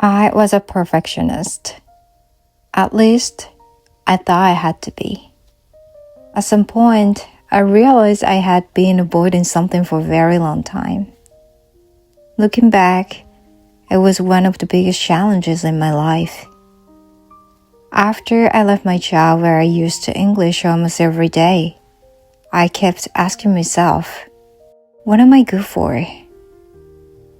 I was a perfectionist. At least, I thought I had to be. At some point, I realized I had been avoiding something for a very long time. Looking back, it was one of the biggest challenges in my life. After I left my job where I used to English almost every day, I kept asking myself, what am I good for?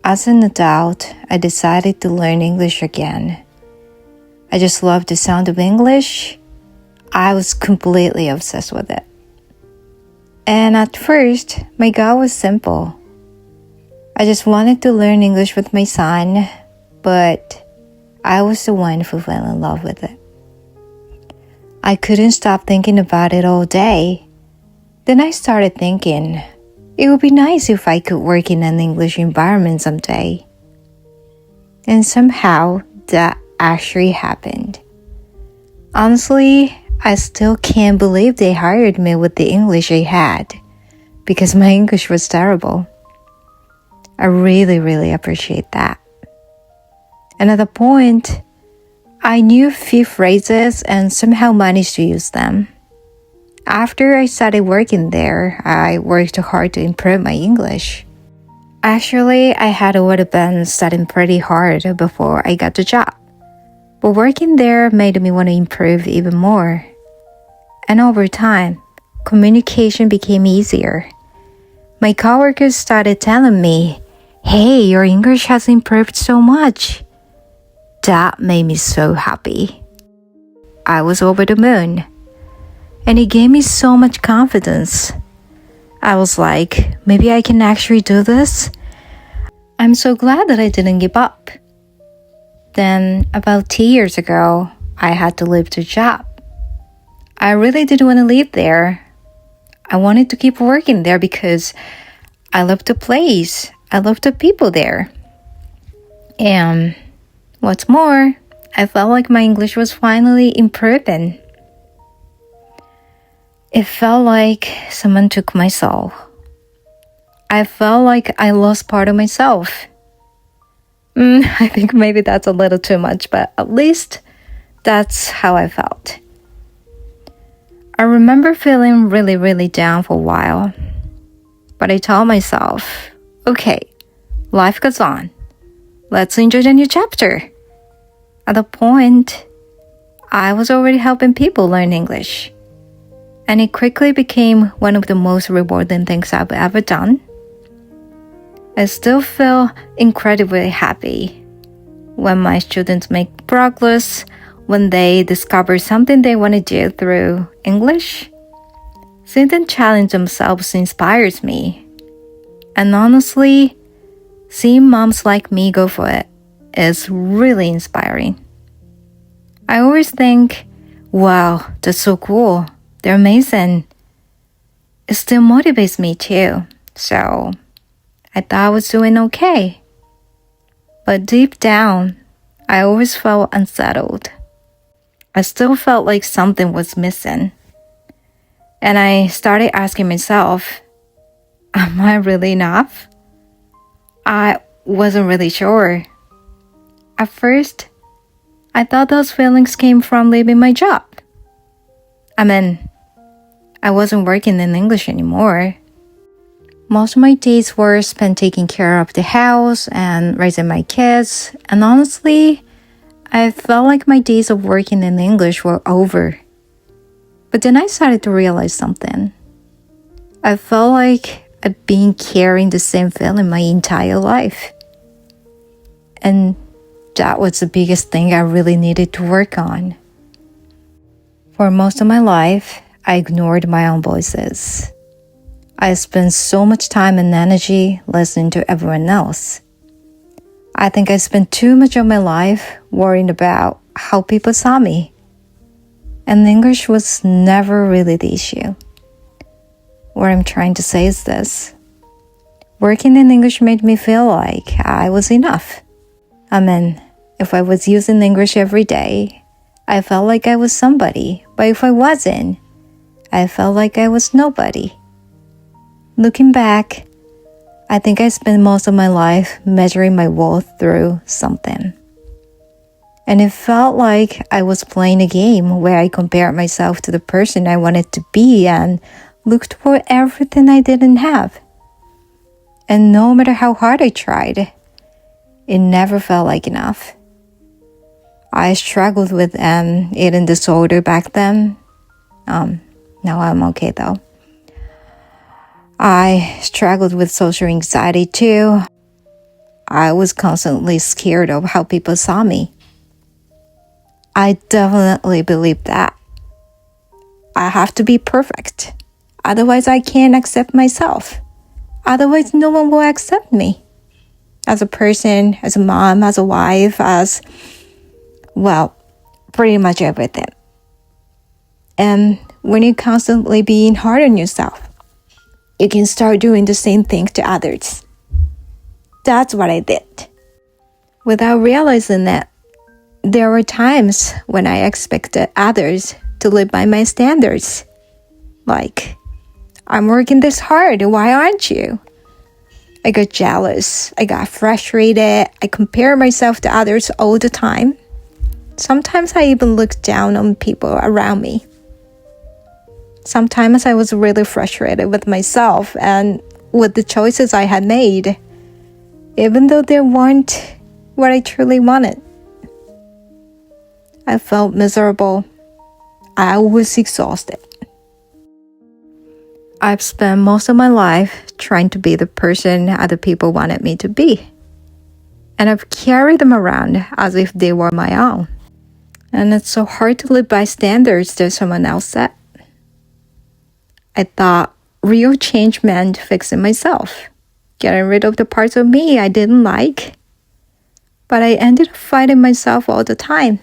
As an adult, I decided to learn English again. I just loved the sound of English. I was completely obsessed with it. And at first, my goal was simple. I just wanted to learn English with my son, but I was the one who fell in love with it. I couldn't stop thinking about it all day. Then I started thinking, it would be nice if I could work in an English environment someday. And somehow, that actually happened. Honestly, I still can't believe they hired me with the English I had, because my English was terrible. I really appreciate that. And at the point, I knew a few phrases and somehow managed to use them. After I started working there, I worked hard to improve my English. Actually, I had already been studying pretty hard before I got the job. But working there made me want to improve even more. And over time, communication became easier. My coworkers started telling me, "Hey, your English has improved so much." That made me so happy. I was over the moon. And it gave me so much confidence. I was like, maybe I can actually do this? I'm so glad that I didn't give up. Then, about 2 years ago, I had to leave the job. I really didn't want to leave there. I wanted to keep working there because I loved the place. I loved the people there. And what's more, I felt like my English was finally improving. It felt like someone took my soul. I felt like I lost part of myself. I think maybe that's a little too much, but at least that's how I felt. I remember feeling really down for a while. But I told myself, okay, life goes on. Let's enjoy the new chapter. At the point, I was already helping people learn English. And it quickly became one of the most rewarding things I've ever done. I still feel incredibly happy when my students make progress, when they discover something they want to do through English. Seeing them challenge themselves inspires me. And honestly, seeing moms like me go for it is really inspiring. I always think, wow, that's so cool. They're amazing. It still motivates me too. So I thought I was doing okay. But deep down, I always felt unsettled. I still felt like something was missing. And I started asking myself, am I really enough? I wasn't really sure. At first, I thought those feelings came from leaving my job. I wasn't working in English anymore. Most of my days were spent taking care of the house and raising my kids. And honestly, I felt like my days of working in English were over. But then I started to realize something. I felt like I've been carrying the same feeling my entire life. And that was the biggest thing I really needed to work on. For most of my life, I ignored my own voices. I spent so much time and energy listening to everyone else. I think I spent too much of my life worrying about how people saw me. And English was never really the issue. What I'm trying to say is this. Working in English made me feel like I was enough. If I was using English every day, I felt like I was somebody. But if I wasn't, I felt like I was nobody. Looking back, I think I spent most of my life measuring my worth through something. And it felt like I was playing a game where I compared myself to the person I wanted to be and looked for everything I didn't have. And no matter how hard I tried, it never felt like enough. I struggled with eating disorder back then. Now I'm okay though. I struggled with social anxiety too. I was constantly scared of how people saw me. I definitely believed that. I have to be perfect. Otherwise, I can't accept myself. Otherwise, no one will accept me. As a person, as a mom, as a wife, as, well, pretty much everything. And when you're constantly being hard on yourself, you can start doing the same thing to others. That's what I did. Without realizing it, there were times when I expected others to live by my standards. Like, I'm working this hard, why aren't you? I got jealous, I got frustrated, I compared myself to others all the time. Sometimes I even looked down on people around me. Sometimes I was really frustrated with myself and with the choices I had made, even though they weren't what I truly wanted. I felt miserable. I was exhausted. I've spent most of my life trying to be the person other people wanted me to be. And I've carried them around as if they were my own. And it's so hard to live by standards that someone else set. I thought real change meant fixing myself, getting rid of the parts of me I didn't like. But I ended up fighting myself all the time.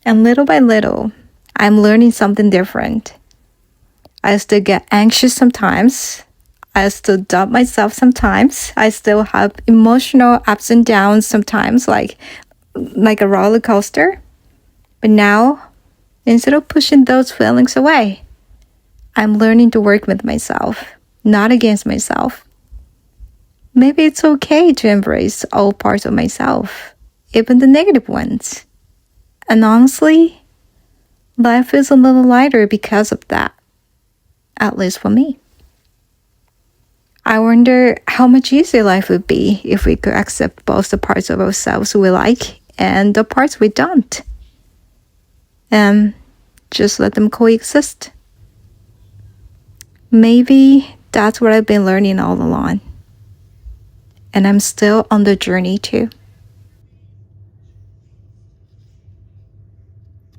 And little by little, I'm learning something different. I still get anxious sometimes. I still doubt myself sometimes. I still have emotional ups and downs sometimes, like a roller coaster. But now, instead of pushing those feelings away, I'm learning to work with myself, not against myself. Maybe it's okay to embrace all parts of myself, even the negative ones. And honestly, life is a little lighter because of that, at least for me. I wonder how much easier life would be if we could accept both the parts of ourselves we like and the parts we don't. And just let them coexist. Maybe that's what I've been learning all along. And I'm still on the journey too.